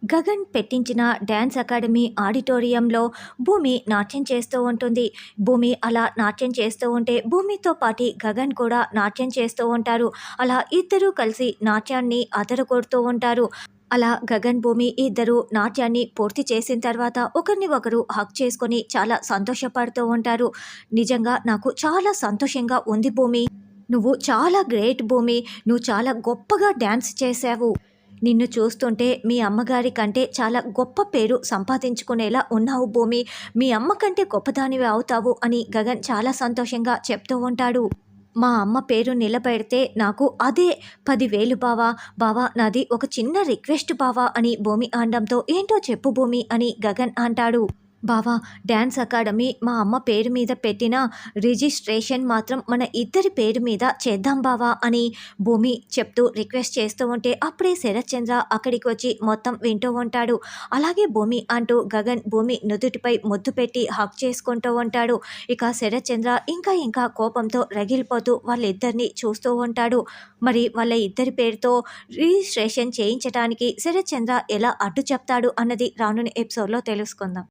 గగన్ పెట్టించిన dance academy ఆడిటోరియంలో భూమి నాట్యం చేస్తూ ఉంటుంది. భూమి అలా నాట్యం చేస్తూ ఉంటే భూమితో పాటి గగన్ కూడా నాట్యం చేస్తూ ఉంటారు. అలా ఇద్దరూ కలిసి నాట్యాన్ని అదరగొడుతూ ఉంటారు. అలా గగన్, భూమి ఇద్దరు నాట్యాన్ని పూర్తి చేసిన తర్వాత ఒకరిని ఒకరు హగ్ చేసుకొని చాలా సంతోషపడుతూ ఉంటారు. నిజంగా నాకు చాలా సంతోషంగా ఉంది భూమి. నువ్వు చాలా గ్రేట్ భూమి. నువ్వు చాలా గొప్పగా డ్యాన్స్ చేశావు. నిన్ను చూస్తుంటే మీ అమ్మగారి కంటే చాలా గొప్ప పేరు సంపాదించుకునేలా ఉన్నావు భూమి. మీ అమ్మ కంటే గొప్పదానివి అవుతావు అని గగన్ చాలా సంతోషంగా చెప్తూ ఉంటాడు. మా అమ్మ పేరు నిలబెడితే నాకు అదే 10,000 బావా. బావా నాది ఒక చిన్న రిక్వెస్ట్ బావా అని భూమి అనడంతో ఏంటో చెప్పు భూమి అని గగన్ అంటాడు. బావా, డ్యాన్స్ అకాడమీ మా అమ్మ పేరు మీద పెట్టిన రిజిస్ట్రేషన్ మాత్రం మన ఇద్దరి పేరు మీద చేద్దాం బావా అని భూమి చెప్తూ రిక్వెస్ట్ చేస్తూ ఉంటే అప్పుడే శరత్ చంద్ర అక్కడికి వచ్చి మొత్తం వింటూ ఉంటాడు. అలాగే భూమి అంటూ గగన్ భూమి నుదుటిపై ముద్దు పెట్టి హక్ చేసుకుంటూ ఉంటాడు. ఇక శరత్ చంద్ర ఇంకా ఇంకా కోపంతో రగిలిపోతూ వాళ్ళిద్దరిని చూస్తూ ఉంటాడు. మరి వాళ్ళ ఇద్దరి పేరుతో రిజిస్ట్రేషన్ చేయించడానికి శరత్ చంద్ర ఎలా అడ్డు చెప్తాడు అన్నది రానున్న ఎపిసోడ్లో తెలుసుకుందాం.